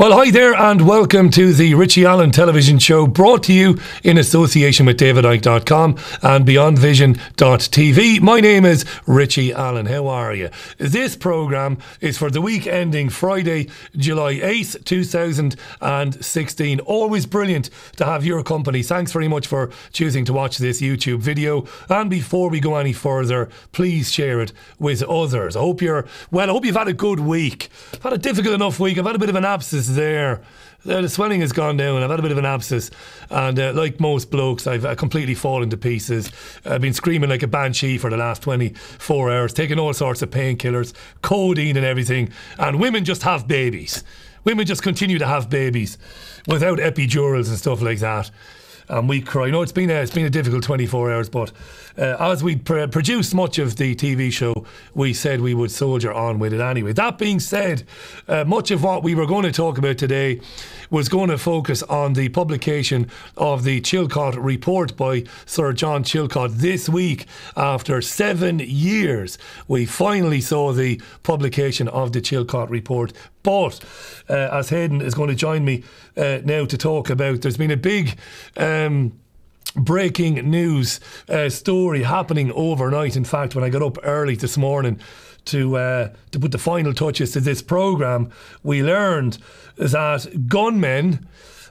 Well, hi there and welcome to the Richie Allen television show, brought to you in association with davidike.com and beyondvision.tv. My name is Richie Allen. How are you? This programme is for the week ending Friday, July 8th, 2016. Always brilliant to have your company. Thanks very much for choosing to watch this YouTube video. And before we go any further, please share it with others. I hope you've had a good week. I've had a difficult enough week. I've had a bit of an abscess there. The swelling has gone down. I've had a bit of an abscess, and like most blokes, I've completely fallen to pieces. I've been screaming like a banshee for the last 24 hours, taking all sorts of painkillers, codeine and everything. And women just have babies. Women just continue to have babies without epidurals and stuff like that. And we cry. No, it's been a difficult 24 hours, but as we produced much of the TV show, we said we would soldier on with it anyway. That being said, much of what we were going to talk about today was going to focus on the publication of the Chilcot report by Sir John Chilcot this week. After 7 years, we finally saw the publication of the Chilcot report. But as Hayden is going to join me now to talk about, there's been a big breaking news story happening overnight. In fact, when I got up early this morning to put the final touches to this programme, we learned that gunmen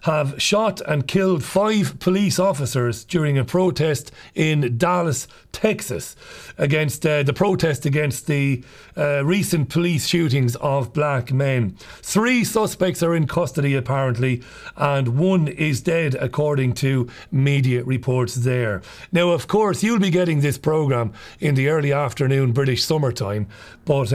have shot and killed 5 police officers during a protest in Dallas, Texas, against the protest against the recent police shootings of black men. 3 suspects are in custody apparently, and 1 is dead according to media reports there. Now, of course, you'll be getting this programme in the early afternoon British summertime, but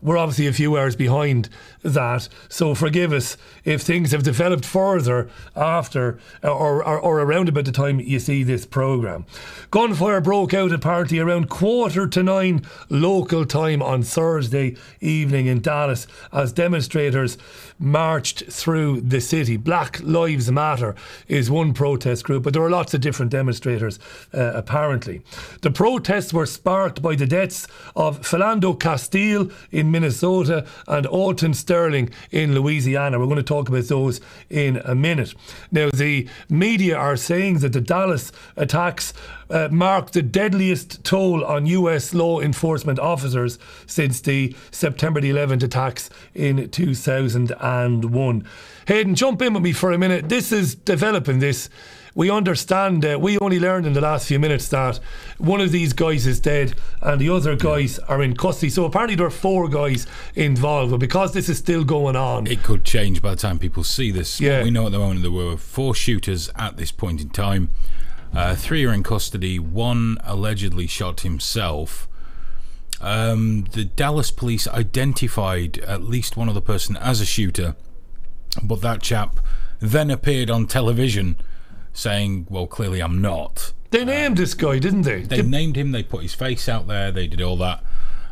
we're obviously a few hours behind that, so forgive us if things have developed further after or around about the time you see this programme. Gunfire broke out apparently around 8:45 local time on Thursday evening in Dallas as demonstrators marched through the city. Black Lives Matter is one protest group, but there were lots of different demonstrators apparently. The protests were sparked by the deaths of Philando Castile in Minnesota and Alton Sterling in Louisiana. We're going to talk about those in a minute. Now, the media are saying that the Dallas attacks marked the deadliest toll on US law enforcement officers since the September the 11th attacks in 2001. Hayden, jump in with me for a minute. This is developing this. We understand, we only learned in the last few minutes that one of these guys is dead and the other guys are in custody. So apparently there are 4 guys involved, but because this is still going on, it could change by the time people see this. Yeah. We know at the moment there were 4 shooters at this point in time. 3 are in custody. 1 allegedly shot himself. The Dallas police identified at least one other person as a shooter, but that chap then appeared on television saying, well, clearly I'm not. They named this guy, didn't they? They named him, they put his face out there, they did all that,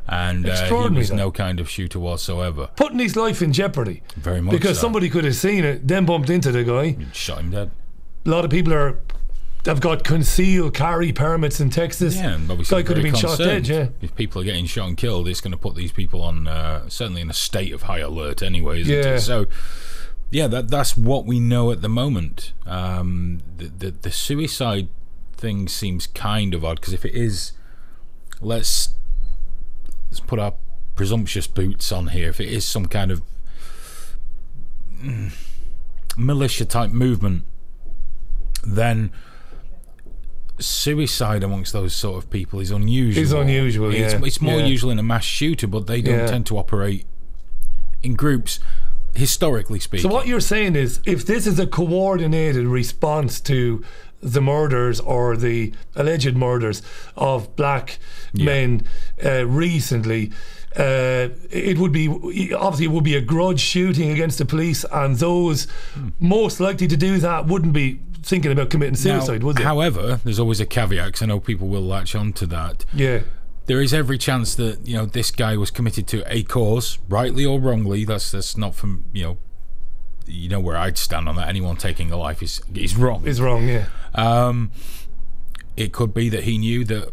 and he was no kind of shooter whatsoever. Putting his life in jeopardy. Very much because so. Somebody could have seen it, then bumped into the guy. Shot him dead. A lot of people have got concealed carry permits in Texas. Yeah, and obviously guy could have been concerned. shot dead, yeah. If people are getting shot and killed, it's going to put these people on, certainly in a state of high alert anyway, isn't it? So, yeah, that's what we know at the moment. The suicide thing seems kind of odd, because if it is, let's put our presumptuous boots on here. If it is some kind of militia type movement, then suicide amongst those sort of people is unusual. It's unusual, yeah. It's more usual in a mass shooter, but they don't tend to operate in groups, historically speaking. So what you're saying is, if this is a coordinated response to the murders or the alleged murders of black men recently, it would be a grudge shooting against the police, and those most likely to do that wouldn't be thinking about committing suicide, would they? However, there's always a caveat, because I know people will latch on to that. Yeah. There is every chance that this guy was committed to a cause, rightly or wrongly. That's not from where I'd stand on that. Anyone taking a life is wrong. Is wrong, yeah. It could be that he knew that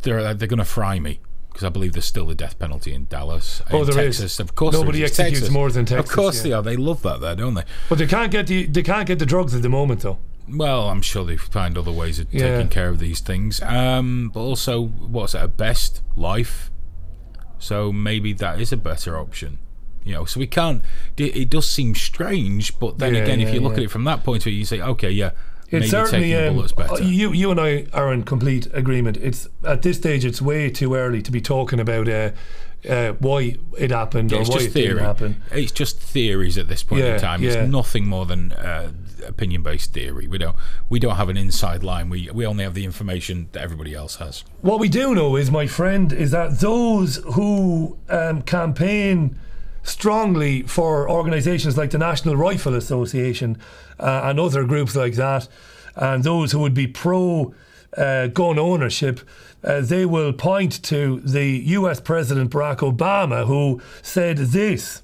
they're going to fry me, because I believe there's still the death penalty in Dallas. Oh, in there Texas, is. Of course, nobody executes Texas. more than Texas. Of course they are. They love that there, don't they? But they can't get the drugs at the moment, though. Well, I'm sure they find other ways of taking care of these things. But also, what's at best? Life. So maybe that is a better option. So we can't. It does seem strange, but then again, if you look at it from that point of view, you say, okay, maybe certainly, taking the bullets better. You and I are in complete agreement. It's at this stage, it's way too early to be talking about why it happened or why it didn't happen. It's just theories at this point in time. It's nothing more than opinion-based theory. We don't have an inside line. We only have the information that everybody else has. What we do know is, my friend, is that those who campaign strongly for organisations like the National Rifle Association and other groups like that, and those who would be pro gun ownership, they will point to the US President Barack Obama, who said this.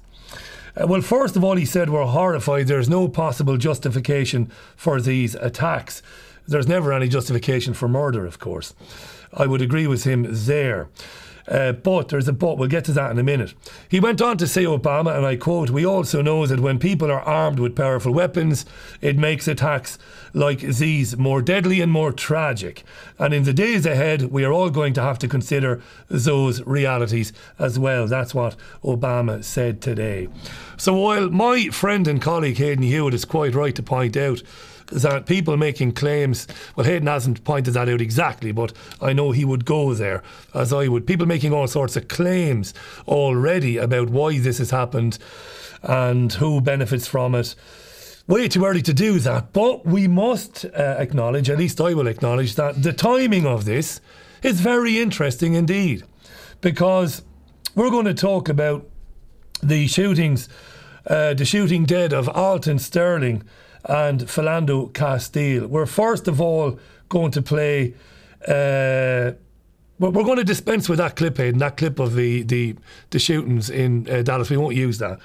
Well, first of all, he said, we're horrified. There's no possible justification for these attacks. There's never any justification for murder, of course. I would agree with him there. But there's a but. We'll get to that in a minute. He went on to say, Obama, and I quote, we also know that when people are armed with powerful weapons, it makes attacks like these more deadly and more tragic. And in the days ahead, we are all going to have to consider those realities as well. That's what Obama said today. So while my friend and colleague Hayden Hewitt is quite right to point out that people making claims, well, Hayden hasn't pointed that out exactly, but I know he would go there, as I would. People making all sorts of claims already about why this has happened and who benefits from it. Way too early to do that, but we must acknowledge, at least I will acknowledge, that the timing of this is very interesting indeed, because we're going to talk about the shootings, the shooting dead of Alton Sterling and Philando Castile. We're first of all going to play. We're going to dispense with that clip, Hayden, that clip of the shootings in Dallas. We won't use that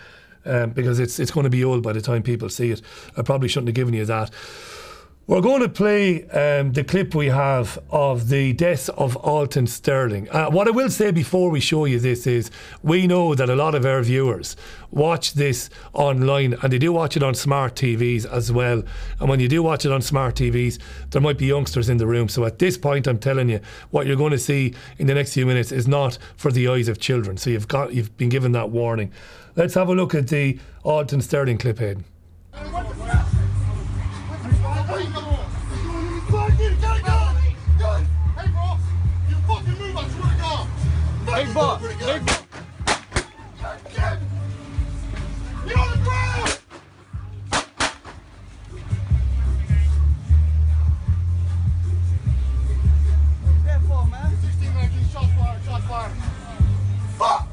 because it's going to be old by the time people see it. I probably shouldn't have given you that. We're going to play the clip we have of the deaths of Alton Sterling. What I will say before we show you this is, we know that a lot of our viewers watch this online, and they do watch it on smart TVs as well. And when you do watch it on smart TVs, there might be youngsters in the room. So at this point, I'm telling you, what you're going to see in the next few minutes is not for the eyes of children. So you've been given that warning. Let's have a look at the Alton Sterling clip, Hayden. Big boss. Big boss. You're on the ground. What's that for, man? 16 19 shots fired. Shots fired. Fuck.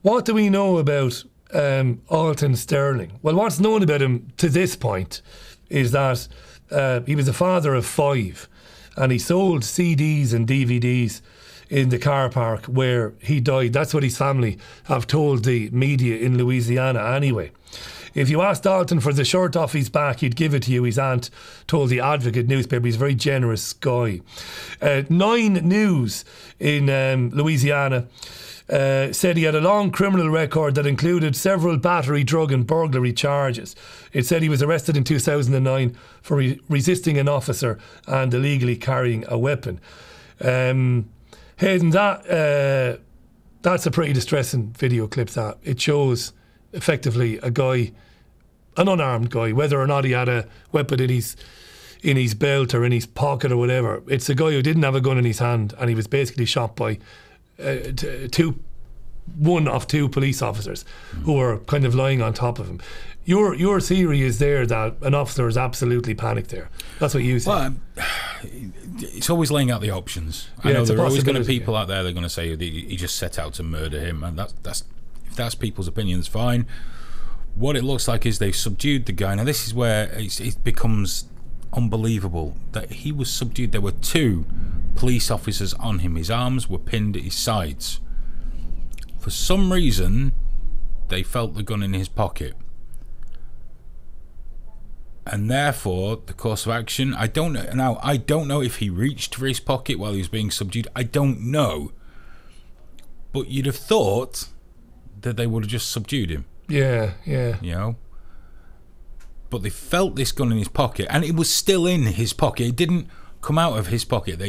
What do we know about Alton Sterling? Well, what's known about him to this point is that he was a father of 5, and he sold CDs and DVDs in the car park where he died. That's what his family have told the media in Louisiana anyway. If you asked Alton for the shirt off his back, he'd give it to you. His aunt told the Advocate newspaper. He's a very generous guy. 9 News in Louisiana said he had a long criminal record that included several battery, drug and burglary charges. It said he was arrested in 2009 for resisting an officer and illegally carrying a weapon. Hayden, that's a pretty distressing video clip. That it shows effectively a guy, an unarmed guy, whether or not he had a weapon in his belt or in his pocket or whatever. It's a guy who didn't have a gun in his hand, and he was basically shot by one of 2 police officers who were kind of lying on top of him. Your theory is there that an officer is absolutely panicked there. That's what you say. Well, it's always laying out the options. I know there are always going to be people out there that are going to say he just set out to murder him, and if that's people's opinions, fine. What it looks like is they've subdued the guy. Now this is where it becomes unbelievable that he was subdued. There were 2 police officers on him. His arms were pinned at his sides. For some reason, they felt the gun in his pocket. And therefore, the course of action, I don't know if he reached for his pocket while he was being subdued. I don't know. But you'd have thought that they would have just subdued him. Yeah. You know? But they felt this gun in his pocket, and it was still in his pocket. It didn't come out of his pocket.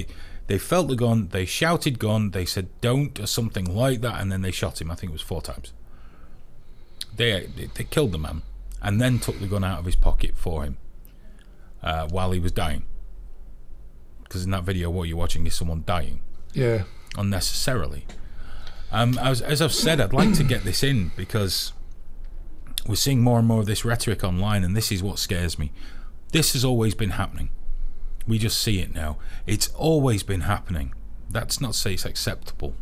They felt the gun, they shouted gun, they said don't, or something like that, and then they shot him. I think it was 4 times. They killed the man, and then took the gun out of his pocket for him while he was dying. Because in that video, what you're watching is someone dying. Yeah. Unnecessarily. As I've said, I'd like to get this in because we're seeing more and more of this rhetoric online, and this is what scares me. This has always been happening. We just see it now. It's always been happening. That's not to say it's acceptable,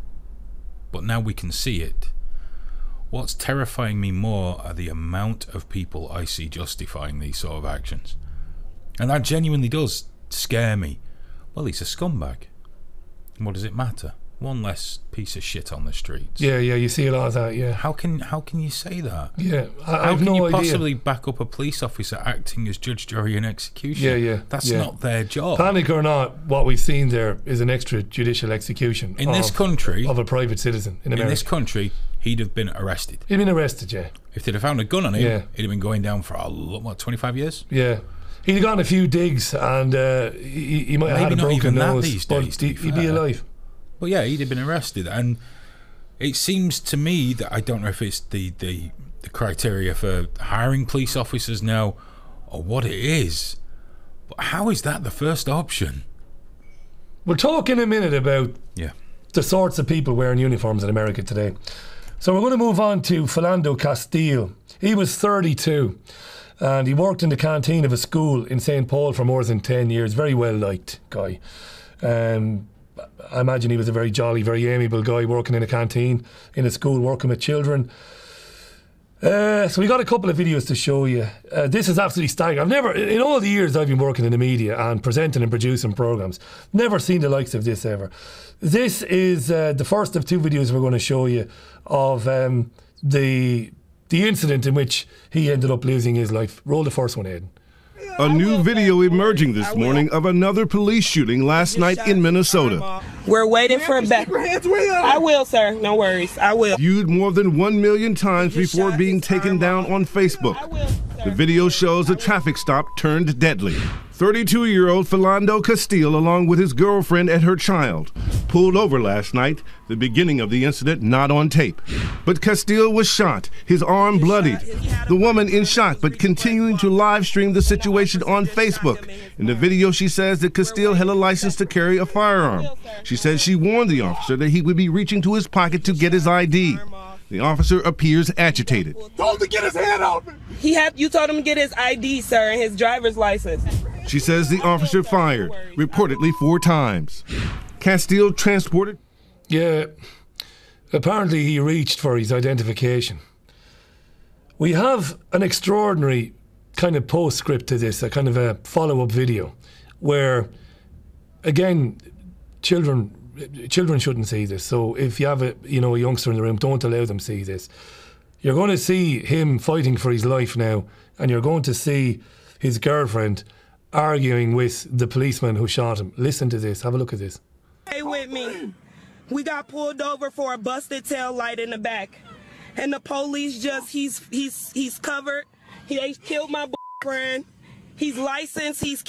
but now we can see it. What's terrifying me more are the amount of people I see justifying these sort of actions. And that genuinely does scare me. Well, he's a scumbag. What does it matter? One less piece of shit on the streets. Yeah, you see a lot of that, yeah. How can you say that? Yeah, How I've can no you idea. possibly back up a police officer acting as judge, jury and execution? Yeah. That's not their job. Panic or not, what we've seen there is an extrajudicial execution In this country, of a private citizen in America. In this country, he'd have been arrested. He'd been arrested, yeah. If they'd have found a gun on him, Yeah. he'd have been going down for 25 years? Yeah. He'd have gotten a few digs, and he might have Maybe had a not broken even that nose, these but days, to be he'd be fair. alive. Well, yeah, he'd have been arrested. And it seems to me that, I don't know if it's the criteria for hiring police officers now or what it is, but how is that the first option? We'll talk in a minute about Yeah. the sorts of people wearing uniforms in America today. So we're going to move on to Philando Castile. He was 32 and he worked in the canteen of a school in St. Paul for more than 10 years. Very well liked guy. I imagine he was a very jolly, very amiable guy working in a canteen in a school, working with children. So we got a couple of videos to show you. This is absolutely staggering. I've never, in all the years I've been working in the media and presenting and producing programmes, never seen the likes of this ever. This is the first of 2 videos we're going to show you of the incident in which he ended up losing his life. Roll the first one, Aidan. A new video emerging this morning of another police shooting last night in Minnesota. We're waiting for a back. I will, sir. No worries. I will. Viewed more than 1 million times before being taken down on Facebook. The video shows a traffic stop turned deadly. 32-year-old Philando Castile, along with his girlfriend and her child, pulled over last night, the beginning of the incident not on tape. But Castile was shot, his arm bloodied. The woman in shock, but continuing to live stream the situation on Facebook. In the video, she says that Castile had a license to carry a firearm. She says she warned the officer that he would be reaching to his pocket to get his ID. The officer appears agitated. Told him to get his hand out. You told him to get his ID, sir, and his driver's license. She says the officer fired, reportedly 4 times. Castile transported. Yeah, apparently he reached for his identification. We have an extraordinary kind of postscript to this, a kind of a follow-up video, where, again, children shouldn't see this. So if you have a youngster in the room, don't allow them to see this. You're going to see him fighting for his life now, and you're going to see his girlfriend arguing with the policeman who shot him. Listen to this. Have a look at this. Stay with me. We got pulled over for a busted tail light in the back, and the police he's covered. They killed my boyfriend. He's licensed. He's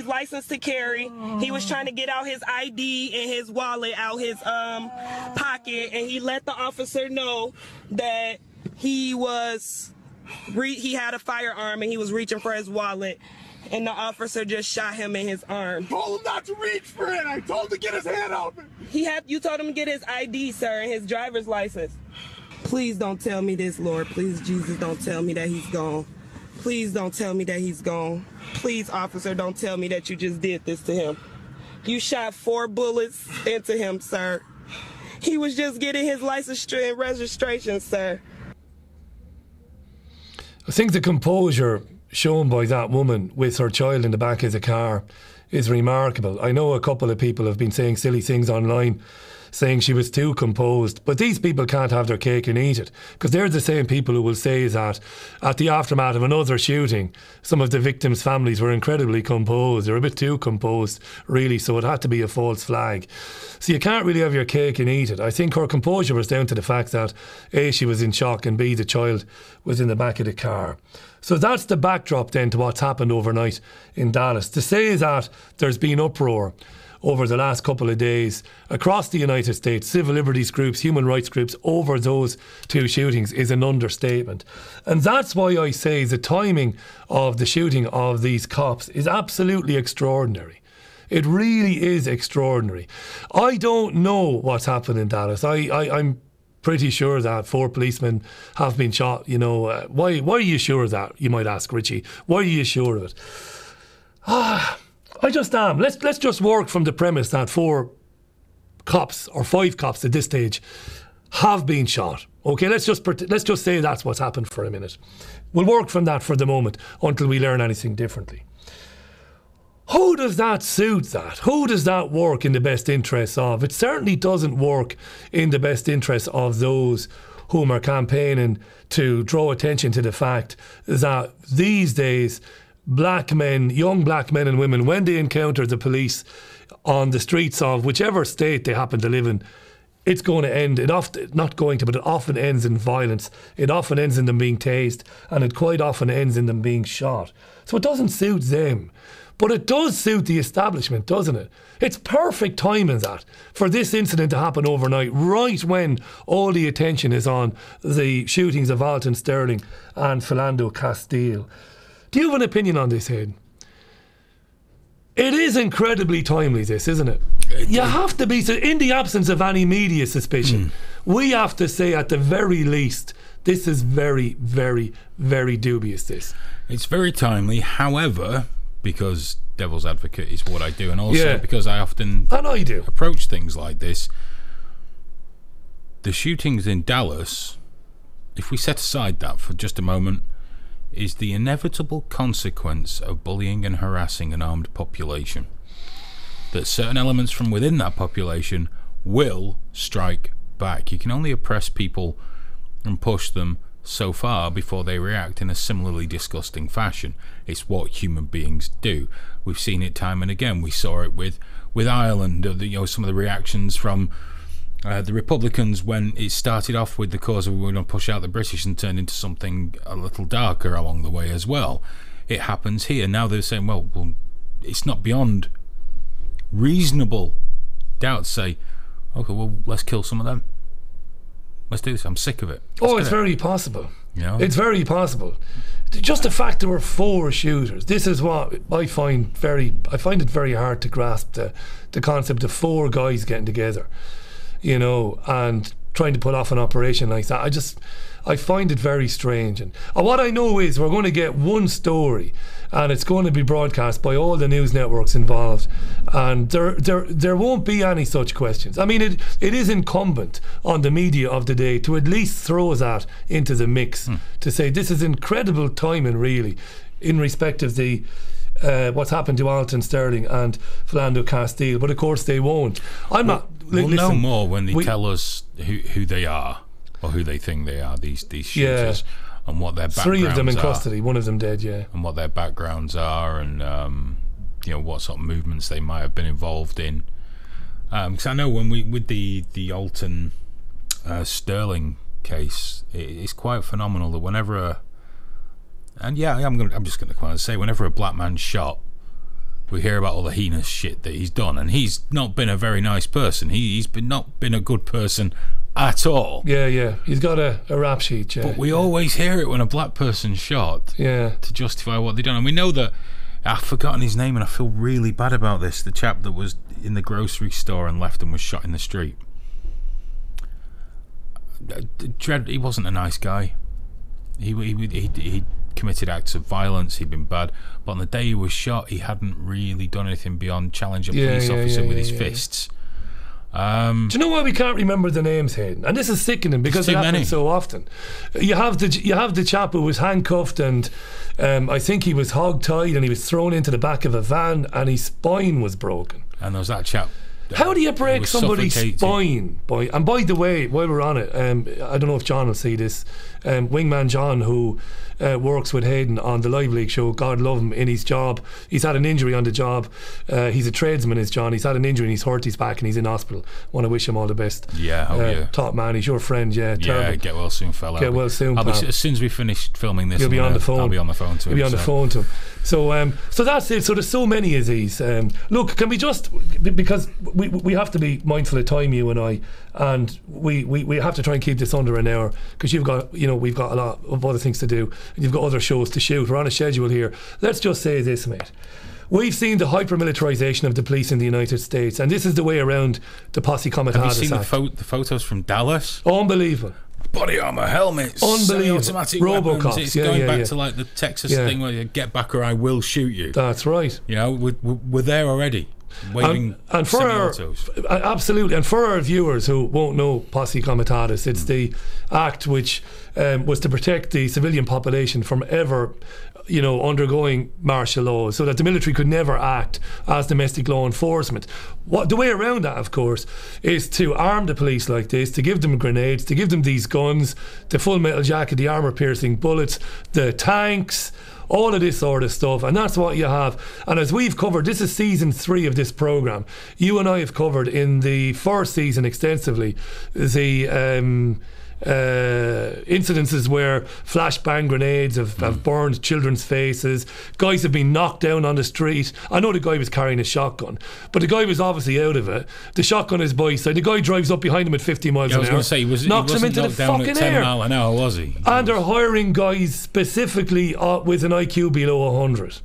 licensed to carry. He was trying to get out his ID and his wallet out his pocket, and he let the officer know that he had a firearm and he was reaching for his wallet, and the officer just shot him in his arm. Told him not to reach for it. I told him to get his hand out. You told him to get his ID, sir, and his driver's license. Please don't tell me this, Lord. Please, Jesus, don't tell me that he's gone. Please don't tell me that he's gone. Please, officer, don't tell me that you just did this to him. You shot 4 bullets into him, sir. He was just getting his license and registration, sir. I think the composure shown by that woman with her child in the back of the car is remarkable. I know a couple of people have been saying silly things online saying she was too composed. But these people can't have their cake and eat it, because they're the same people who will say that at the aftermath of another shooting, some of the victims' families were incredibly composed. They're a bit too composed, really, so it had to be a false flag. So you can't really have your cake and eat it. I think her composure was down to the fact that A, she was in shock, and B, the child was in the back of the car. So that's the backdrop then to what's happened overnight in Dallas. To say that there's been uproar over the last couple of days across the United States, civil liberties groups, human rights groups, over those two shootings is an understatement. And that's why I say the timing of the shooting of these cops is absolutely extraordinary. It really is extraordinary. I don't know what's happened in Dallas. I'm pretty sure that 4 policemen have been shot. You know, why are you sure of that? You might ask, Richie. Why are you sure of it? I just am. Let's just work from the premise that 4 cops or 5 cops at this stage have been shot. Okay, let's just say that's what's happened for a minute. We'll work from that for the moment until we learn anything differently. Who does that suit that? Who does that work in the best interests of? It certainly doesn't work in the best interests of those whom are campaigning to draw attention to the fact that these days black men, young black men and women, when they encounter the police on the streets of whichever state they happen to live in, it's going to end, it often ends in violence. It often ends in them being tased, and it quite often ends in them being shot. So it doesn't suit them. But it does suit the establishment, doesn't it? It's perfect timing that for this incident to happen overnight, right when all the attention is on the shootings of Alton Sterling and Philando Castile. Do you have an opinion on this, Hayden? It is incredibly timely, this, isn't it? You have to be, so in the absence of any media suspicion, we have to say at the very least, this is very, very, very dubious, this. It's very timely, however, because devil's advocate is what I do, and also because I often approach things like this. The shootings in Dallas, if we set aside that for just a moment, is the inevitable consequence of bullying and harassing an armed population. That certain elements from within that population will strike back. You can only oppress people and push them so far before they react in a similarly disgusting fashion. It's what human beings do. We've seen it time and again. We saw it with Ireland, some of the reactions from the Republicans when it started off with the cause of we were going to push out the British and turned into something a little darker along the way as well. It happens here. Now they're saying, well, it's not beyond reasonable doubt to say, okay, well, let's kill some of them. Let's do this. I'm sick of it. It's very possible. It's very possible. Just the fact there were 4 shooters. This is what I find it very hard to grasp, the concept of 4 guys getting together, and trying to put off an operation like that. I find it very strange. And what I know is we're going to get one story, and it's going to be broadcast by all the news networks involved, and there won't be any such questions. I mean, it is incumbent on the media of the day to at least throw that into the mix, to say this is incredible timing, really, in respect of the what's happened to Alton Sterling and Philando Castile. But of course they won't. We'll know more when they tell us who they are, or who they think they are, these shooters, and what their backgrounds are. 3 of them in custody, 1 of them dead, and what their backgrounds are, and what sort of movements they might have been involved in. Because I know with the Alton Sterling case, it's quite phenomenal that whenever I'm just going to kind of say, whenever a black man's shot, we hear about all the heinous shit that he's done, and he's not been a very nice person. He's not been a good person at all. Yeah. He's got a rap sheet, But we always hear it when a black person's shot to justify what they've done. And we know that, I've forgotten his name and I feel really bad about this, the chap that was in the grocery store and left and was shot in the street. He wasn't a nice guy. He committed acts of violence, he'd been bad, but on the day he was shot he hadn't really done anything beyond challenge a police officer with his fists. Do you know why we can't remember the names, Hayden? And this is sickening because it happens so often. You have the chap who was handcuffed, and I think he was hog-tied and he was thrown into the back of a van and his spine was broken. And there was that chap How do you break somebody's spine? And by the way, while we're on it, I don't know if John will see this. Wingman John, who works with Hayden on the Live League show, God love him, in his job. He's had an injury on the job. He's a tradesman, is John. He's had an injury and he's hurt his back and he's in hospital. Want to wish him all the best. Yeah, top man. He's your friend. Yeah, terrible. Get well soon, fella. Get well soon, pal. As soon as we finish filming this, you'll be on the phone. I'll be on the phone to him. You'll be on the phone to him. So that's it. So there's so many of these. Look, can we just, because we have to be mindful of time, you and I, and we have to try and keep this under an hour, because we've got a lot of other things to do and you've got other shows to shoot. We're on a schedule here. Let's just say this, mate. We've seen the hyper-militarisation of the police in the United States, and this is the way around the Posse Comitatus Act. Have you seen the photos from Dallas? Unbelievable. Body armour, helmets, unbelievable, automatic Robocops. weapons. It's going back to like the Texas thing where you get back or I will shoot you. That's right. You know, we're there already. Waving and for absolutely, and for our viewers who won't know Posse Comitatus, it's the act which was to protect the civilian population from ever undergoing martial law, so that the military could never act as domestic law enforcement. The way around that, of course, is to arm the police like this, to give them grenades, to give them these guns, the full metal jacket, the armour-piercing bullets, the tanks, all of this sort of stuff, and that's what you have. And as we've covered, this is season 3 of this programme. You and I have covered in the first season extensively the incidences where flashbang grenades have burned children's faces. Guys have been knocked down on the street. I know the guy was carrying a shotgun, but the guy was obviously out of it. The shotgun is by his side. The guy drives up behind him at 50 miles an hour. I was going to say, he knocks him into the down fucking at 10 air. mile an hour, was he? And they're hiring guys specifically with an IQ below 100.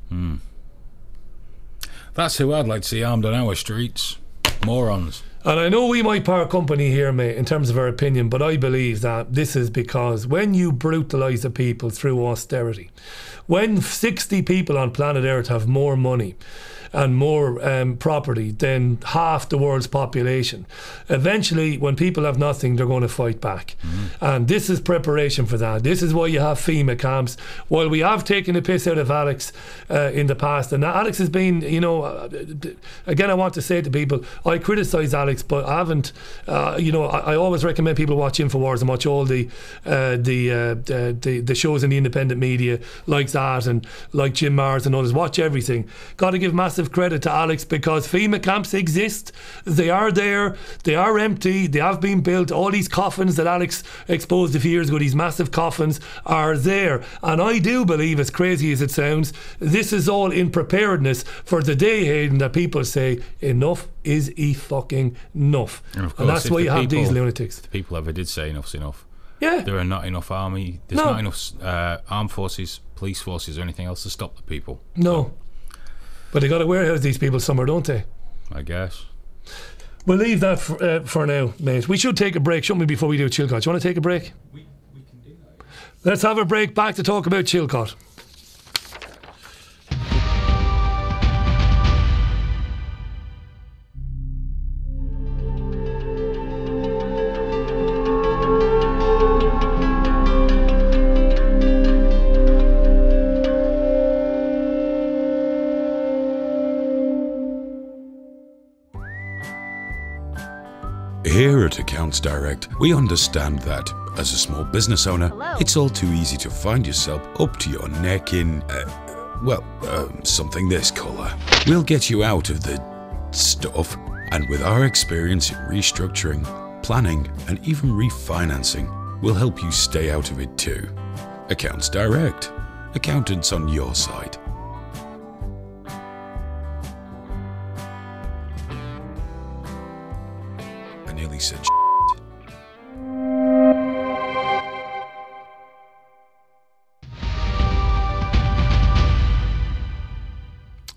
That's who I'd like to see armed on our streets. Morons. And I know we might part company here, mate, in terms of our opinion, but I believe that this is because when you brutalise the people through austerity, when 60 people on planet Earth have more money and more property than half the world's population, eventually when people have nothing, they're going to fight back. And this is preparation for that. This is why you have FEMA camps. While we have taken the piss out of Alex in the past, and Alex has been, again, I want to say to people, I criticise Alex, but I haven't, I always recommend people watch InfoWars and watch all the shows in the independent media like that, and like Jim Mars and others. Watch everything. Got to give massive credit to Alex, because FEMA camps exist. They are there. They are empty. They have been built. All these coffins that Alex exposed a few years ago, these massive coffins, are there. And I do believe, as crazy as it sounds, this is all in preparedness for the day, Hayden, that people say enough is fucking enough. And that's why you have these lunatics. The people ever did say enough's enough. Yeah. There are not enough army. There's not enough armed forces, police forces, or anything else to stop the people. No. But they got to warehouse these people somewhere, don't they? I guess. We'll leave that for now, mate. We should take a break, shouldn't we, before we do Chilcot? Do you want to take a break? We can do that. Let's have a break, back to talk about Chilcot. Here at Accounts Direct, we understand that, as a small business owner, it's all too easy to find yourself up to your neck in, something this colour. We'll get you out of the stuff, and with our experience in restructuring, planning, and even refinancing, we'll help you stay out of it too. Accounts Direct. Accountants on your side. Said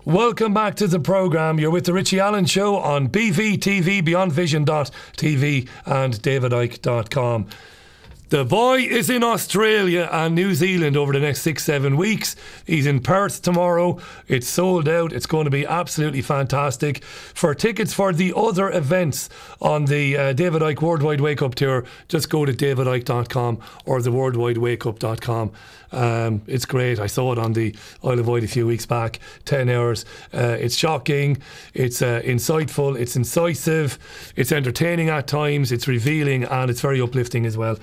Welcome back to the programme. You're with the Richie Allen Show on BVTV, BeyondVision.tv and DavidIke.com. The boy is in Australia and New Zealand over the next 6-7 weeks. He's in Perth tomorrow. It's sold out. It's going to be absolutely fantastic. For tickets for the other events on the David Icke Worldwide Wake Up Tour, just go to davidicke.com or the worldwidewakeup.com. It's great. I saw it on the Isle of Wight a few weeks back. 10 hours. It's shocking. It's insightful. It's incisive. It's entertaining at times. It's revealing, and it's very uplifting as well.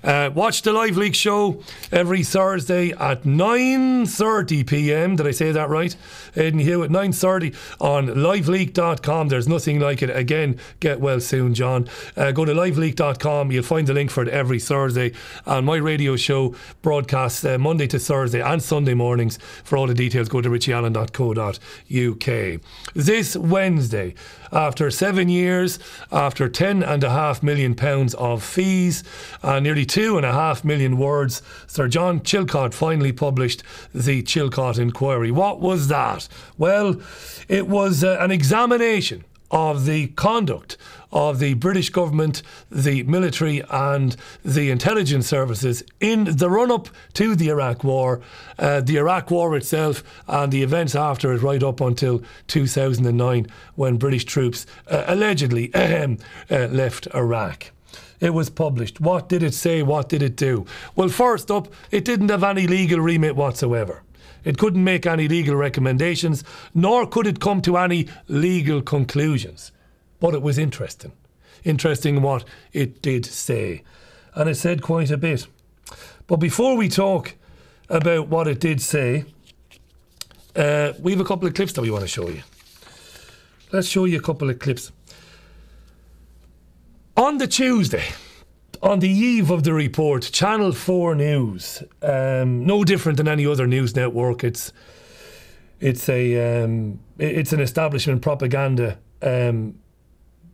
Watch the Live Leak show every Thursday at 9:30 p.m. Did I say that right? Aidan Hewitt, 9:30 on liveleak.com. There's nothing like it. Again, get well soon, John. Go to liveleak.com. You'll find the link for it every Thursday. And my radio show broadcasts Monday to Thursday and Sunday mornings. For all the details, go to richieallen.co.uk. This Wednesday, after 7 years, after £10.5 million of fees and nearly 2.5 million words, Sir John Chilcot finally published the Chilcot Inquiry. What was that? Well, it was an examination of the conduct of the British government, the military and the intelligence services in the run-up to the Iraq War, the Iraq War itself and the events after it right up until 2009 when British troops allegedly left Iraq. It was published. What did it say? What did it do? Well, first up, it didn't have any legal remit whatsoever. It couldn't make any legal recommendations, nor could it come to any legal conclusions. But it was interesting. Interesting what it did say. And it said quite a bit. But before we talk about what it did say, we have a couple of clips that we want to show you. Let's show you a couple of clips. On the Tuesday, on the eve of the report, Channel 4 News, no different than any other news network. It's an establishment propaganda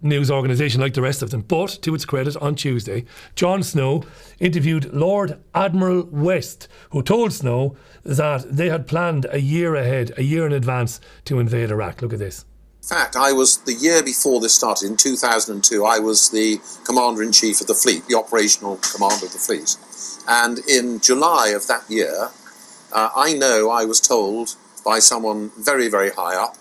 news organisation like the rest of them. But to its credit, on Tuesday, Jon Snow interviewed Lord Admiral West, who told Snow that they had planned a year ahead, a year in advance, to invade Iraq. Look at this. In fact, I was, the year before this started, in 2002, I was the Commander-in-Chief of the fleet, the operational commander of the fleet. And in July of that year, I was told by someone very, very high up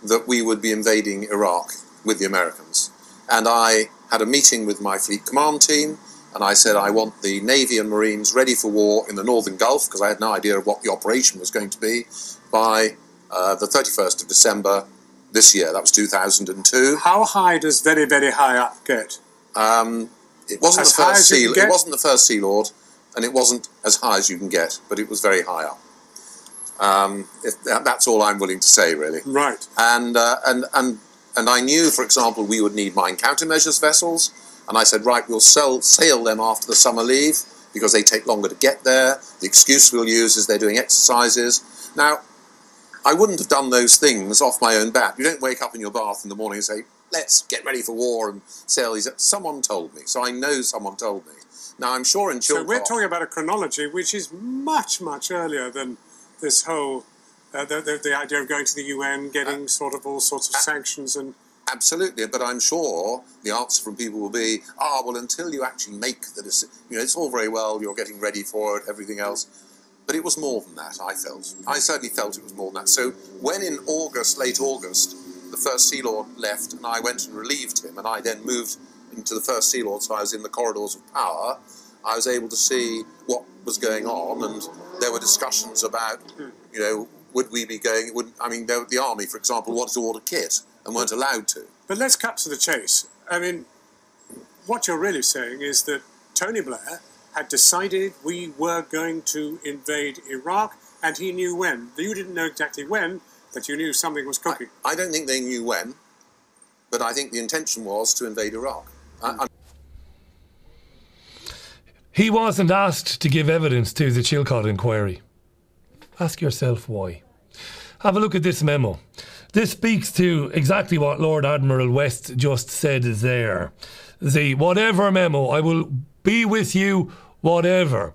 that we would be invading Iraq with the Americans. And I had a meeting with my fleet command team, and I said I want the Navy and Marines ready for war in the Northern Gulf, because I had no idea of what the operation was going to be, by the 31st of December this year. That was 2002. How high does very, very high up get? It wasn't the first sea. It wasn't the first Sea Lord, and it wasn't as high as you can get, but it was very high up. That's all I'm willing to say, really. Right. And I knew, for example, we would need mine countermeasures vessels, and I said, right, we'll sail them after the summer leave because they take longer to get there. The excuse we'll use is they're doing exercises. Now, I wouldn't have done those things off my own bat. You don't wake up in your bath in the morning and say, let's get ready for war and sail these. Someone told me, so I know someone told me. Now, I'm sure in Chilcot... So we're talking about a chronology which is much, much earlier than this whole... the idea of going to the UN, getting sort of all sorts of sanctions and... Absolutely, but I'm sure the answer from people will be, well, until you actually make the decision, it's all very well, you're getting ready for it, everything else. But it was more than that, I felt. I certainly felt it was more than that. So when in August, late August, the First Sea Lord left and I went and relieved him, and I then moved into the First Sea Lord, so I was in the corridors of power, I was able to see what was going on, and there were discussions about, would we be going... the Army, for example, wanted to order kit and weren't allowed to. But let's cut to the chase. I mean, what you're really saying is that Tony Blair had decided we were going to invade Iraq, and he knew when. You didn't know exactly when, but you knew something was cooking. I don't think they knew when, but I think the intention was to invade Iraq. He wasn't asked to give evidence to the Chilcot Inquiry. Ask yourself why. Have a look at this memo. This speaks to exactly what Lord Admiral West just said there. The whatever memo, I will be with you, whatever.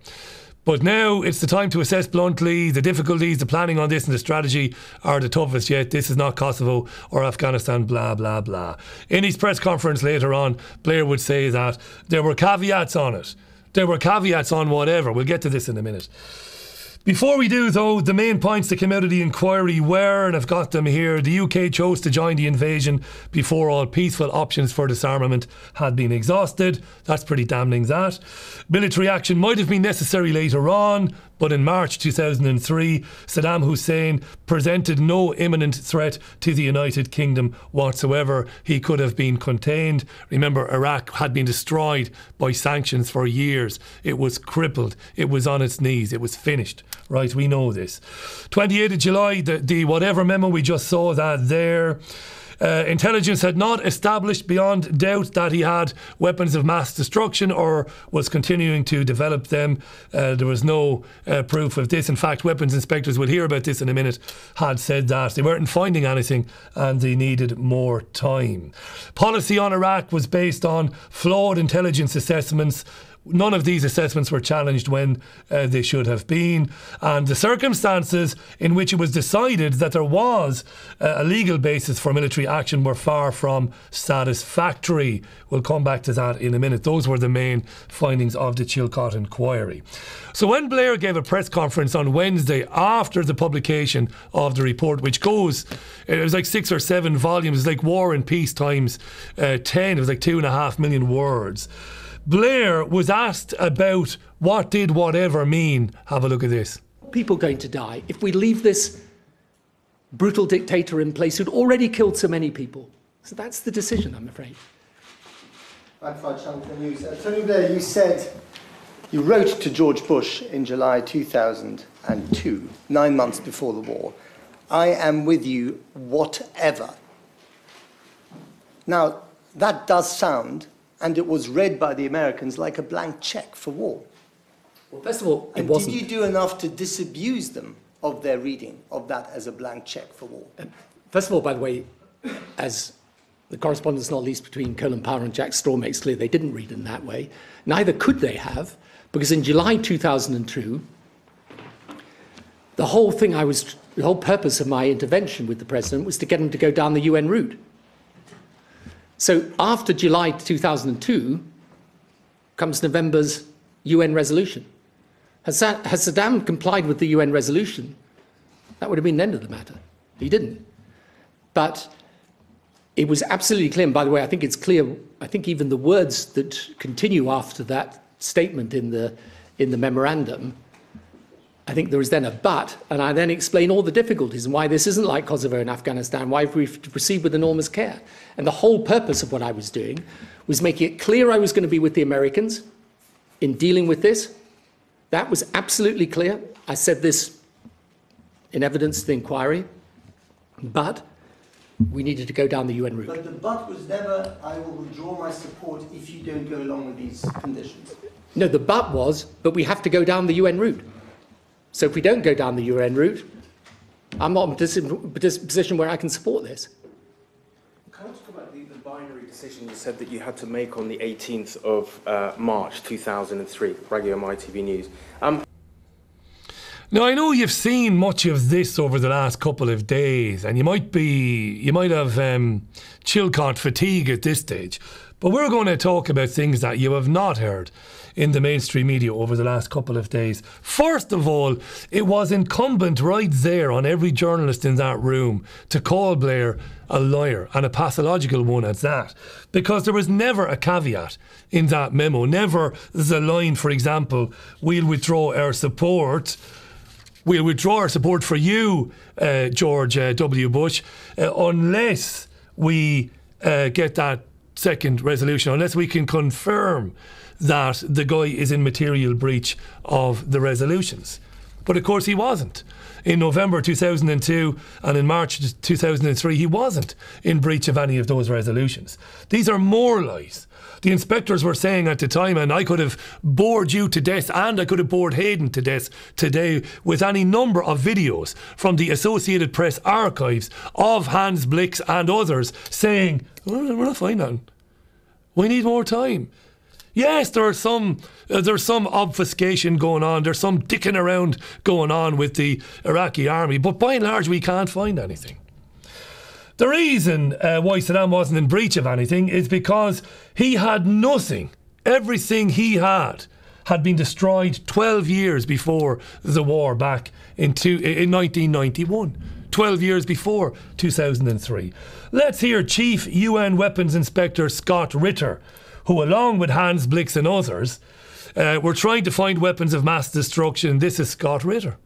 But now it's the time to assess bluntly the difficulties, the planning on this and the strategy are the toughest yet. This is not Kosovo or Afghanistan, blah, blah, blah. In his press conference later on, Blair would say that there were caveats on it. there were caveats on whatever. We'll get to this in a minute. Before we do, though, the main points that came out of the inquiry were, and I've got them here, the UK chose to join the invasion before all peaceful options for disarmament had been exhausted. That's pretty damning, that. Military action might have been necessary later on, but in March 2003, Saddam Hussein presented no imminent threat to the United Kingdom whatsoever. He could have been contained. Remember, Iraq had been destroyed by sanctions for years. It was crippled. It was on its knees. It was finished. Right, we know this. 28th of July, the whatever memo, we just saw that there. Intelligence had not established beyond doubt that he had weapons of mass destruction or was continuing to develop them. There was no proof of this. In fact, weapons inspectors, we'll hear about this in a minute, had said that they weren't finding anything and they needed more time. Policy on Iraq was based on flawed intelligence assessments. None of these assessments were challenged when they should have been, and the circumstances in which it was decided that there was a legal basis for military action were far from satisfactory. We'll come back to that in a minute. Those were the main findings of the Chilcot inquiry. So when Blair gave a press conference on Wednesday after the publication of the report, which goes, it was like 6 or 7 volumes, it's like War and Peace times 10, it was like 2.5 million words. Blair was asked about what did whatever mean. Have a look at this. People going to die if we leave this brutal dictator in place who'd already killed so many people. So that's the decision, I'm afraid. Tony Blair, you wrote to George Bush in July 2002, 9 months before the war, "I am with you, whatever." Now, that does sound, and it was read by the Americans, like a blank cheque for war. Well, first of all, it wasn't. Did you do enough to disabuse them of their reading of that as a blank cheque for war? First of all, by the way, as the correspondence not least between Colin Powell and Jack Straw makes clear, they didn't read it in that way. Neither could they have, because in July 2002, the whole purpose of my intervention with the president was to get him to go down the UN route. So after July 2002 comes November's UN resolution. Has Saddam complied with the UN resolution? That would have been the end of the matter. He didn't. But it was absolutely clear, and by the way, I think it's clear, I think even the words that continue after that statement in the memorandum, I think there is then a but, and I then explain all the difficulties and why this isn't like Kosovo and Afghanistan, why we have to proceed with enormous care. And the whole purpose of what I was doing was making it clear I was going to be with the Americans in dealing with this. That was absolutely clear. I said this in evidence to the inquiry, but we needed to go down the UN route. But the but was never, "I will withdraw my support if you don't go along with these conditions." No, the but was, but we have to go down the UN route. So if we don't go down the UN route, I'm not in a position where I can support this. Can I talk about the binary decision you said that you had to make on the 18th of March 2003, Radio MITV News? Now, I know you've seen much of this over the last couple of days, and you might have Chilcot fatigue at this stage, but we're going to talk about things that you have not heard in the mainstream media over the last couple of days. First of all, it was incumbent right there on every journalist in that room to call Blair a liar, and a pathological one at that, because there was never a caveat in that memo. Never the line, for example, we'll withdraw our support for you, George W. Bush, unless we get that second resolution, unless we can confirm that the guy is in material breach of the resolutions. But of course he wasn't. In November 2002 and in March 2003, he wasn't in breach of any of those resolutions. These are more lies. The inspectors were saying at the time, and I could have bored you to death and I could have bored Hayden to death today with any number of videos from the Associated Press archives of Hans Blix and others saying, "Oh, we're not finding nothing. We need more time." Yes, there's some obfuscation going on. There's some dicking around going on with the Iraqi army, but by and large, we can't find anything. The reason why Saddam wasn't in breach of anything is because he had nothing. Everything he had had been destroyed 12 years before the war back in 1991. 12 years before 2003. Let's hear Chief UN Weapons Inspector Scott Ritter, who along with Hans Blix and others were trying to find weapons of mass destruction. This is Scott Ritter.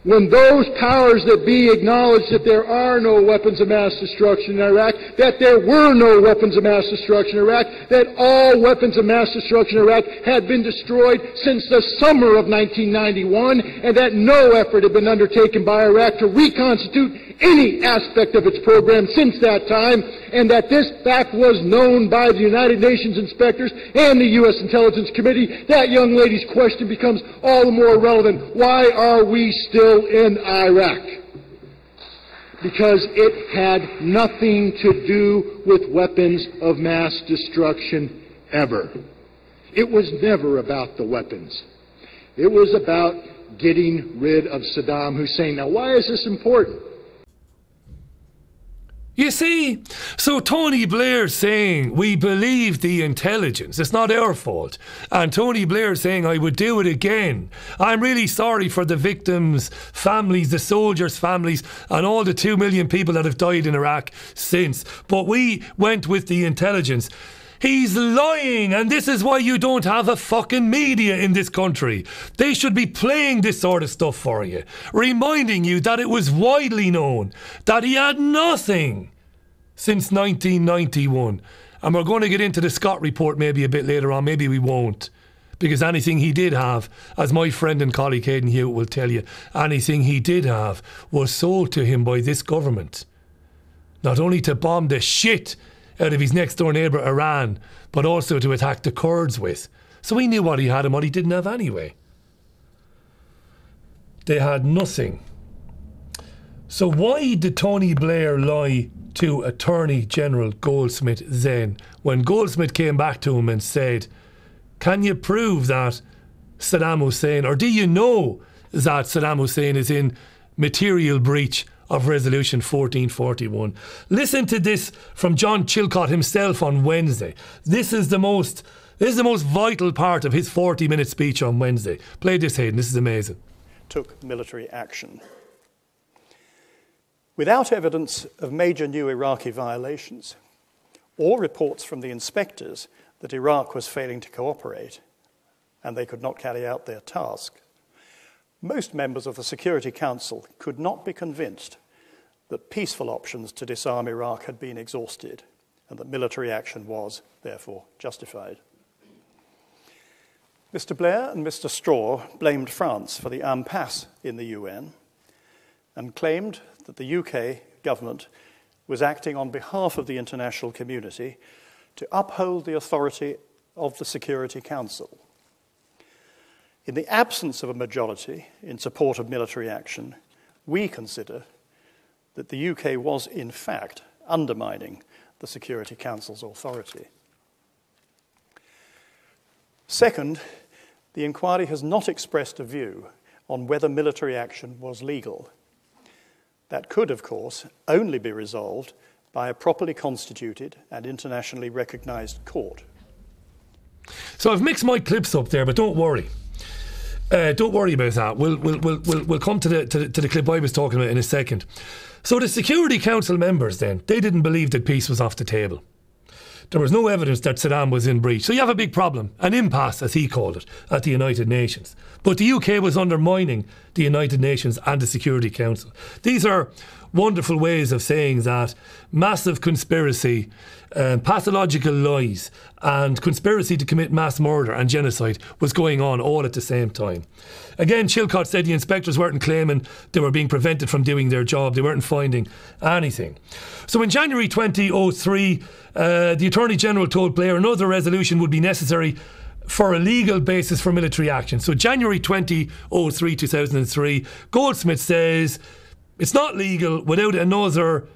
When those powers that be acknowledged that there are no weapons of mass destruction in Iraq, that there were no weapons of mass destruction in Iraq, that all weapons of mass destruction in Iraq had been destroyed since the summer of 1991, and that no effort had been undertaken by Iraq to reconstitute any aspect of its program since that time, and that this fact was known by the United Nations inspectors and the U.S. Intelligence Committee, that young lady's question becomes all the more relevant. Why are we still in Iraq? Because it had nothing to do with weapons of mass destruction ever. It was never about the weapons. It was about getting rid of Saddam Hussein. Now, why is this important? You see, so Tony Blair saying we believe the intelligence, it's not our fault, and Tony Blair saying I would do it again. I'm really sorry for the victims' families, the soldiers' families, and all the 2 million people that have died in Iraq since, but we went with the intelligence. He's lying, and this is why you don't have a fucking media in this country. They should be playing this sort of stuff for you, reminding you that it was widely known that he had nothing since 1991. And we're going to get into the Scott report maybe a bit later on, maybe we won't. Because anything he did have, as my friend and colleague Hayden Hewitt will tell you, anything he did have was sold to him by this government. Not only to bomb the shit out of his next door neighbour Iran, but also to attack the Kurds with. So he knew what he had and what he didn't have anyway. They had nothing. So why did Tony Blair lie to Attorney General Goldsmith then, when Goldsmith came back to him and said, can you prove that Saddam Hussein, or do you know that Saddam Hussein is in material breach of Resolution 1441? Listen to this from John Chilcott himself on Wednesday. This is the most vital part of his 40-minute speech on Wednesday. Play this, Hayden. This is amazing. Took military action. Without evidence of major new Iraqi violations or reports from the inspectors that Iraq was failing to cooperate and they could not carry out their task, most members of the Security Council could not be convinced that peaceful options to disarm Iraq had been exhausted and that military action was, therefore, justified. Mr. Blair and Mr. Straw blamed France for the impasse in the UN and claimed that the UK government was acting on behalf of the international community to uphold the authority of the Security Council. In the absence of a majority in support of military action, we consider that the UK was, in fact, undermining the Security Council's authority. Second, the inquiry has not expressed a view on whether military action was legal. That could, of course, only be resolved by a properly constituted and internationally recognised court. So I've mixed my clips up there, but don't worry. Don't worry about that. We'll come to the clip I was talking about in a second. So the Security Council members then, they didn't believe that peace was off the table. There was no evidence that Saddam was in breach. So you have a big problem, an impasse as he called it, at the United Nations. But the UK was undermining the United Nations and the Security Council. These are wonderful ways of saying that massive conspiracy, pathological lies and conspiracy to commit mass murder and genocide was going on all at the same time. Again, Chilcott said the inspectors weren't claiming they were being prevented from doing their job. They weren't finding anything. So in January 2003, the Attorney General told Blair another resolution would be necessary for a legal basis for military action. So January 2003, 2003, Goldsmith says it's not legal without another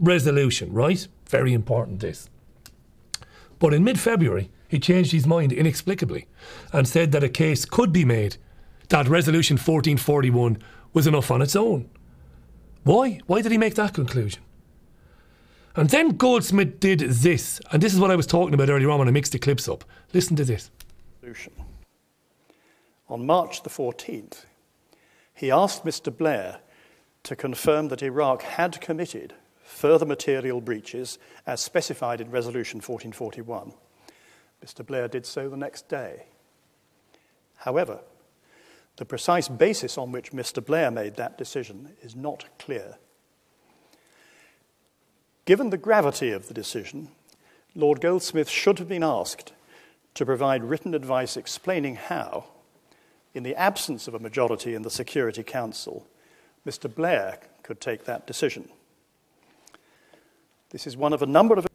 resolution, right? Very important, this. But in mid-February, he changed his mind inexplicably and said that a case could be made that Resolution 1441 was enough on its own. Why? Why did he make that conclusion? And then Goldsmith did this, and this is what I was talking about earlier on when I mixed the clips up. Listen to this. On March the 14th, he asked Mr. Blair to confirm that Iraq had committed further material breaches as specified in Resolution 1441. Mr. Blair did so the next day. However, the precise basis on which Mr. Blair made that decision is not clear. Given the gravity of the decision, Lord Goldsmith should have been asked to provide written advice explaining how, in the absence of a majority in the Security Council, Mr. Blair could take that decision. This is one of a number of...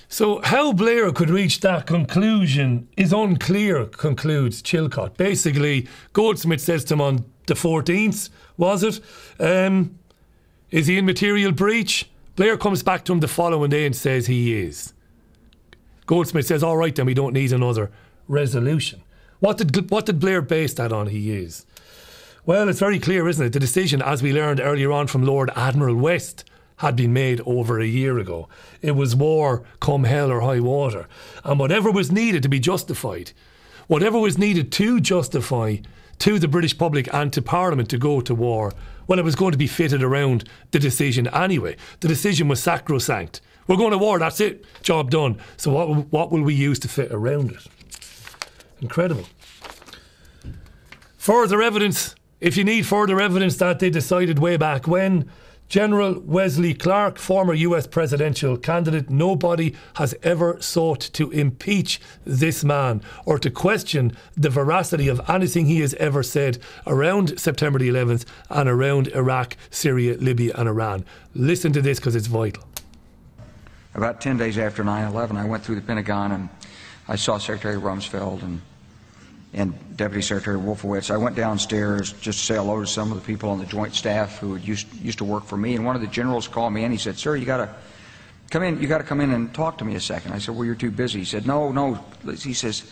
So how Blair could reach that conclusion is unclear, concludes Chilcott. Basically, Goldsmith says to him on the 14th, was it? Is he in material breach? Blair comes back to him the following day and says he is. Goldsmith says, all right, then we don't need another resolution. What did Blair base that on? He is. Well, it's very clear, isn't it? The decision, as we learned earlier on from Lord Admiral West, had been made over a year ago. It was war come hell or high water. And whatever was needed to be justified, whatever was needed to justify to the British public and to Parliament to go to war, well, it was going to be fitted around the decision anyway. The decision was sacrosanct. We're going to war, that's it, job done. So what will we use to fit around it? Incredible. Further evidence, if you need further evidence that they decided way back when, General Wesley Clark, former US presidential candidate, nobody has ever sought to impeach this man or to question the veracity of anything he has ever said around September the 11th and around Iraq, Syria, Libya and Iran. Listen to this because it's vital. About 10 days after 9/11, I went through the Pentagon and I saw Secretary Rumsfeld and Deputy Secretary Wolfowitz. I went downstairs just to say hello to some of the people on the Joint Staff who used to work for me, and one of the generals called me in. He said, "Sir, you got to come in. You got to come in and talk to me a second." I said, "Well, you're too busy." He said, "No." He says,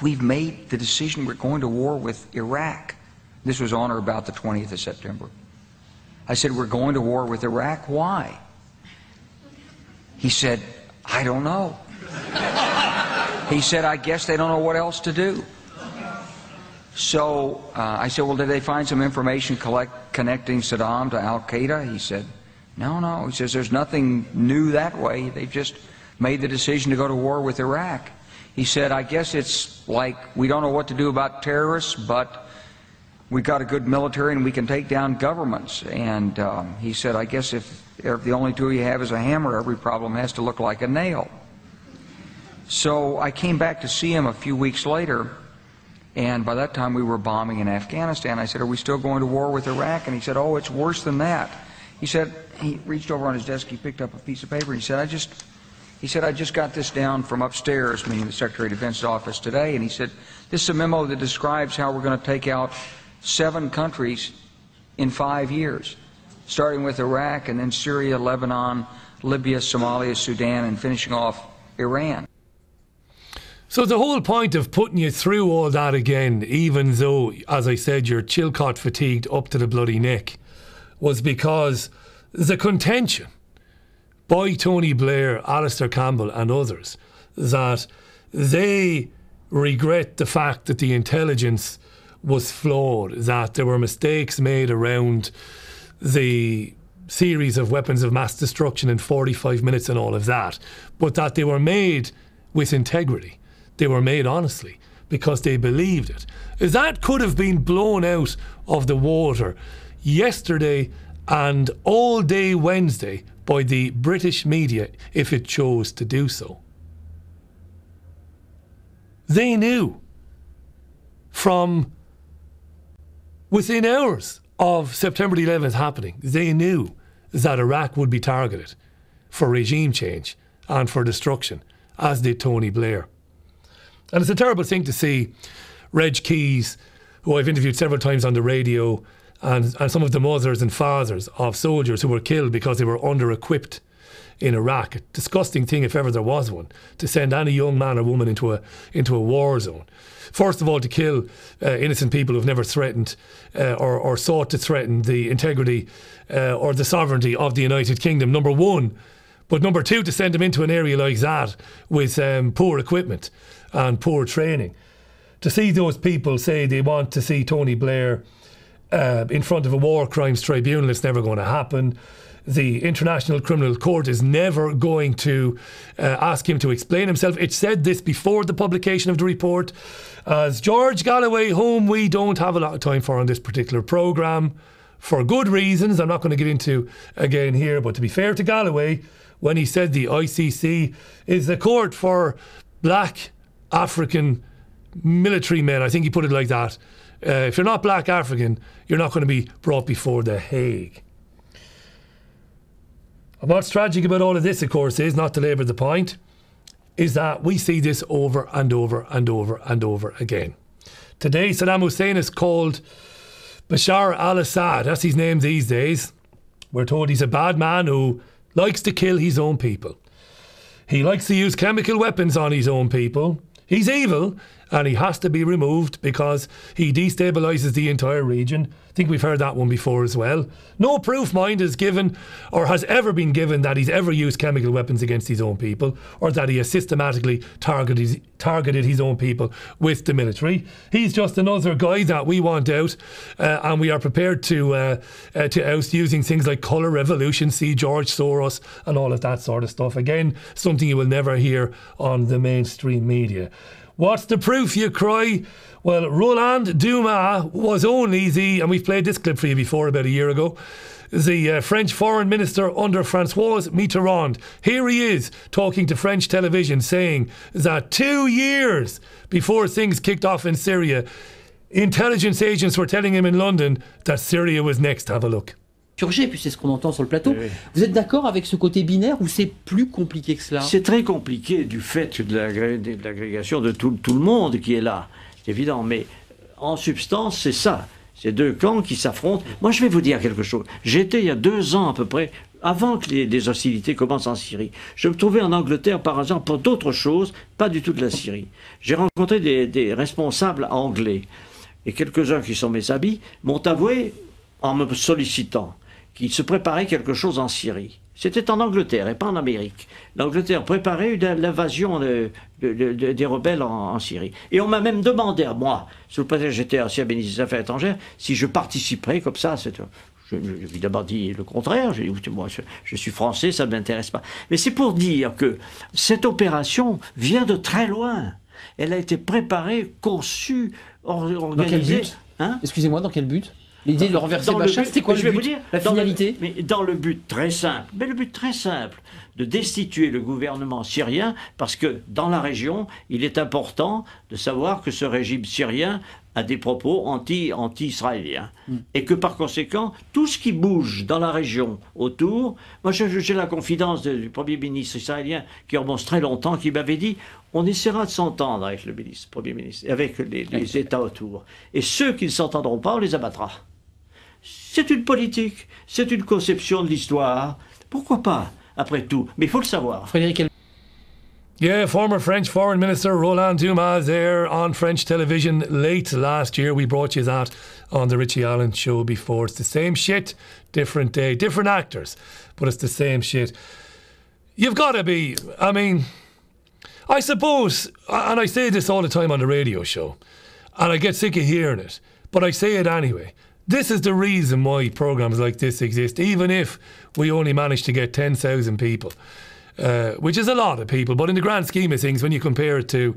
"We've made the decision. We're going to war with Iraq." This was on or about the 20th of September. I said, "We're going to war with Iraq. Why?" He said, "I don't know." He said, "I guess they don't know what else to do." So I said, "Well, did they find some information connecting Saddam to Al-Qaeda?" He said, No. He says, "There's nothing new that way. They've just made the decision to go to war with Iraq." He said, "I guess it's like we don't know what to do about terrorists, but we've got a good military and we can take down governments." And he said, "I guess if the only tool you have is a hammer, every problem has to look like a nail." So I came back to see him a few weeks later, and by that time we were bombing in Afghanistan. I said, "Are we still going to war with Iraq?" And he said, "Oh, it's worse than that." He said, he reached over on his desk, he picked up a piece of paper, and he said, I just got this down from upstairs, meaning the Secretary of Defense's office today, and he said, "This is a memo that describes how we're going to take out 7 countries in 5 years, starting with Iraq and then Syria, Lebanon, Libya, Somalia, Sudan, and finishing off Iran." So the whole point of putting you through all that again, even though, as I said, you're Chilcott fatigued up to the bloody neck, was because the contention by Tony Blair, Alistair Campbell and others that they regret the fact that the intelligence was flawed, that there were mistakes made around the series of weapons of mass destruction in 45 minutes and all of that, but that they were made with integrity. They were made honestly because they believed it. That could have been blown out of the water yesterday and all day Wednesday by the British media if it chose to do so. They knew from within hours of September the 11th happening, they knew that Iraq would be targeted for regime change and for destruction, as did Tony Blair. And it's a terrible thing to see Reg Keys, who I've interviewed several times on the radio, and some of the mothers and fathers of soldiers who were killed because they were under-equipped in Iraq. A disgusting thing, if ever there was one, to send any young man or woman into a war zone. First of all, to kill innocent people who've never threatened or sought to threaten the integrity or the sovereignty of the United Kingdom, number one. But number two, to send him into an area like that with poor equipment and poor training. To see those people say they want to see Tony Blair in front of a war crimes tribunal, it's never going to happen. The International Criminal Court is never going to ask him to explain himself. It said this before the publication of the report. As George Galloway, whom we don't have a lot of time for on this particular programme, for good reasons, I'm not going to get into again here, but to be fair to Galloway, when he said the ICC is the court for black African military men, I think he put it like that. If you're not black African, you're not going to be brought before The Hague. And what's tragic about all of this, of course, is, not to labour the point, is that we see this over and over and over and over again. Today, Saddam Hussein is called Bashar al-Assad. That's his name these days. We're told he's a bad man who likes to kill his own people. He likes to use chemical weapons on his own people. He's evil, and he has to be removed because he destabilises the entire region. I think we've heard that one before as well. No proof, mind, is given or has ever been given that he's ever used chemical weapons against his own people, or that he has systematically targeted his own people with the military. He's just another guy that we want out, and we are prepared to oust using things like colour revolution, see George Soros and all of that sort of stuff. Again, something you will never hear on the mainstream media. What's the proof, you cry? Well, Roland Dumas was only and we've played this clip for you before about a year ago, the French foreign minister under François Mitterrand. Here he is talking to French television saying that 2 years before things kicked off in Syria, intelligence agents were telling him in London that Syria was next. Have a look. Et puis c'est ce qu'on entend sur le plateau. Oui. Vous êtes d'accord avec ce côté binaire ou c'est plus compliqué que cela? C'est très compliqué du fait de l'agrégation de tout le monde qui est là, c'est évident. Mais en substance, c'est ça. C'est deux camps qui s'affrontent. Moi, je vais vous dire quelque chose. J'étais il y a 2 ans à peu près, avant que les hostilités commencent en Syrie. Je me trouvais en Angleterre par hasard pour d'autres choses, pas du tout de la Syrie. J'ai rencontré des responsables anglais. Et quelques-uns qui sont mes amis m'ont avoué, en me sollicitant, qu'il se préparait quelque chose en Syrie. C'était en Angleterre et pas en Amérique. L'Angleterre préparait l'invasion des rebelles en Syrie. Et on m'a même demandé à moi, sous le prétexte que j'étais ancien ministre des Affaires étrangères, si je participerais comme ça. J'ai évidemment dit le contraire. J'ai dit, écoutez, moi, je suis français, ça ne m'intéresse pas. Mais c'est pour dire que cette opération vient de très loin. Elle a été préparée, conçue, organisée. Dans quel but, hein? Excusez-moi, dans quel but? L'idée de renverser Bachar, c'était quoi le but? La finalité? Mais dans le but très simple, de destituer le gouvernement syrien, parce que dans la région, il est important de savoir que ce régime syrien a des propos anti-israéliens. Et que par conséquent, tout ce qui bouge dans la région autour, moi j'ai la confidence du Premier ministre israélien qui remonte très longtemps, qui m'avait dit on essaiera de s'entendre avec le Premier ministre, avec les États autour. Et ceux qui ne s'entendront pas, on les abattra. C'est une politique, c'est une conception de l'histoire. Pourquoi pas, après tout? Mais il faut le savoir. Frédéric. Yeah, former French Foreign Minister Roland Dumas there on French television late last year. We brought you that on the Richie Allen show before. It's the same shit, different day, different actors, but it's the same shit. You've got to be, I mean, I suppose, and I say this all the time on the radio show, and I get sick of hearing it, but I say it anyway. This is the reason why programmes like this exist, even if we only manage to get 10,000 people, which is a lot of people, but in the grand scheme of things, when you compare it to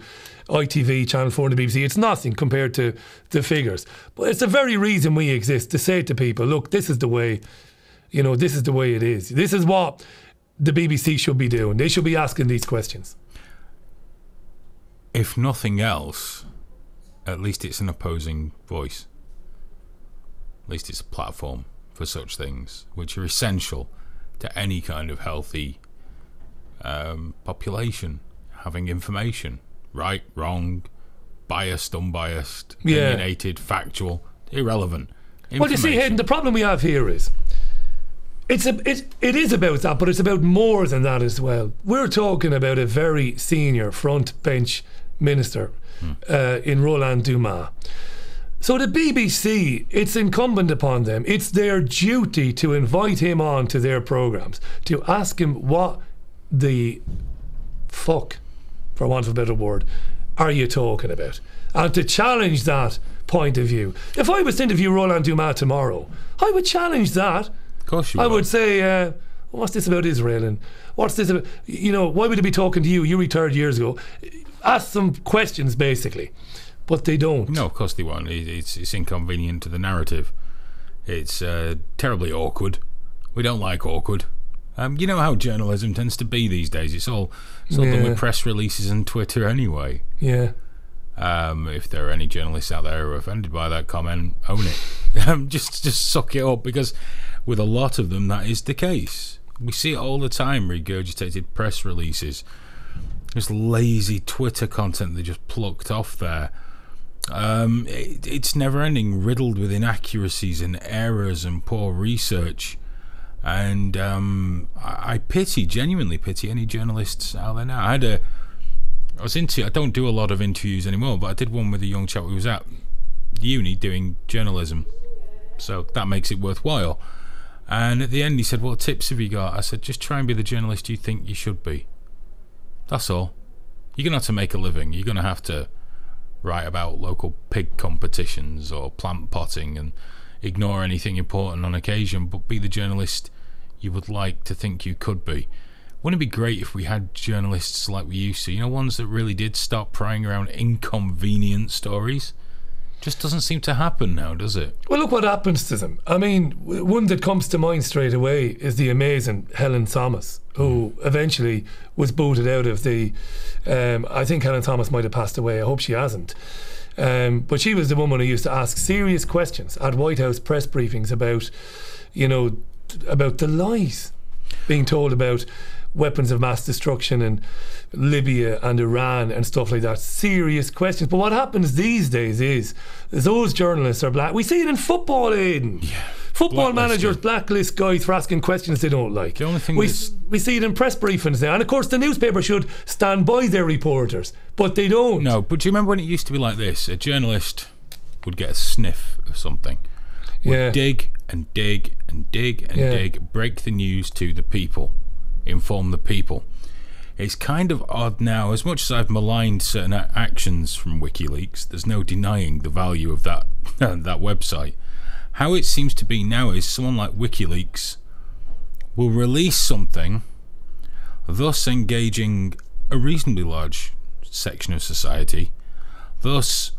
ITV, Channel 4 and the BBC, it's nothing compared to the figures. But it's the very reason we exist, to say to people, look, this is the way, this is the way it is. This is what the BBC should be doing. They should be asking these questions. If nothing else, at least it's an opposing voice. At least it's a platform for such things, which are essential to any kind of healthy population. Having information, right, wrong, biased, unbiased, opinionated, factual, irrelevant. Well, you see, Hayden, the problem we have here is it is about that, but it's about more than that as well. We're talking about a very senior front bench minister in Roland Dumas. So the BBC, it's incumbent upon them, it's their duty to invite him on to their programmes, to ask him what the fuck, for want of a better word, are you talking about? And to challenge that point of view. If I was to interview Roland Dumas tomorrow, I would challenge that. Of course you would. I would say, what's this about Israel? And what's this about, why would they be talking to you? You retired years ago. Ask some questions, basically. But they don't. No, of course they won't. It's inconvenient to the narrative. It's terribly awkward. We don't like awkward. You know how journalism tends to be these days. It's all done with press releases and Twitter anyway. Yeah. If there are any journalists out there who are offended by that comment, own it. Just suck it up, because with a lot of them that is the case. We see it all the time, regurgitated press releases, just lazy Twitter content they just plucked off there. It's never ending, riddled with inaccuracies and errors and poor research. And I genuinely pity any journalists out there now. I don't do a lot of interviews anymore, but I did one with a young chap who was at uni doing journalism, so that makes it worthwhile. And at the end he said, what tips have you got? I said, just try and be the journalist you think you should be. That's all. You're going to have to make a living. You're going to have to write about local pig competitions or plant potting and ignore anything important on occasion, but be the journalist you would like to think you could be. Wouldn't it be great if we had journalists like we used to, ones that really did stop prying around inconvenient stories? Just doesn't seem to happen now, does it? Well, look what happens to them. I mean, one that comes to mind straight away is the amazing Helen Thomas, who eventually was booted out of the... I think Helen Thomas might have passed away. I hope she hasn't. But she was the woman who used to ask serious questions at White House press briefings about, about the lies being told about weapons of mass destruction in Libya and Iran and stuff like that. Serious questions. But what happens these days is those journalists are black. We see it in football, Aidan. Yeah. Football managers blacklist guys for asking questions they don't like. The only thing we see it in press briefings now. And of course the newspaper should stand by their reporters, but they don't. No, but do you remember when it used to be like this? A journalist would get a sniff of something, would dig and dig and dig and dig, break the news to the people, inform the people. It's kind of odd now. As much as I've maligned certain actions from WikiLeaks, there's no denying the value of that that website. How it seems to be now is someone like WikiLeaks will release something, thus engaging a reasonably large section of society, thus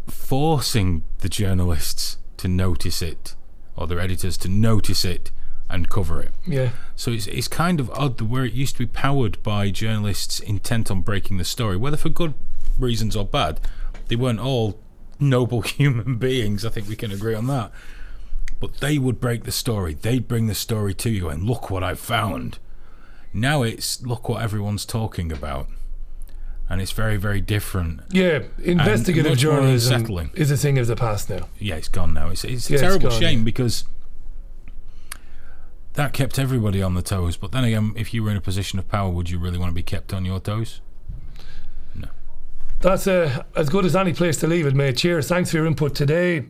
forcing the journalists to notice it, or their editors to notice it and cover it. Yeah. So it's kind of odd where it used to be powered by journalists intent on breaking the story, whether for good reasons or bad. They weren't all noble human beings, I think we can agree on that. But they would break the story. They'd bring the story to you and look what I found. Now it's look what everyone's talking about. And it's very, very different. Yeah, investigative journalism is a thing of the past now. Yeah, it's gone now. It's a terrible shame because that kept everybody on the toes. But then again, if you were in a position of power, would you really want to be kept on your toes? No. That's as good as any place to leave it, mate. Cheers. Thanks for your input today.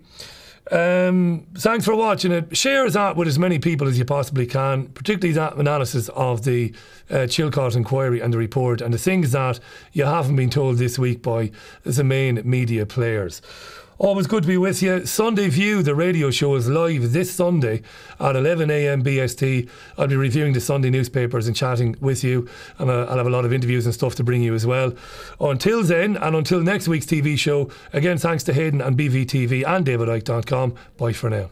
Thanks for watching it. Share that with as many people as you possibly can, particularly that analysis of the Chilcot inquiry and the report and the things that you haven't been told this week by the main media players. Always good to be with you. Sunday View, the radio show, is live this Sunday at 11 a.m. BST. I'll be reviewing the Sunday newspapers and chatting with you, and I'll have a lot of interviews and stuff to bring you as well. Until then, and until next week's TV show, again, thanks to Hayden and BVTV and DavidIke.com. Bye for now.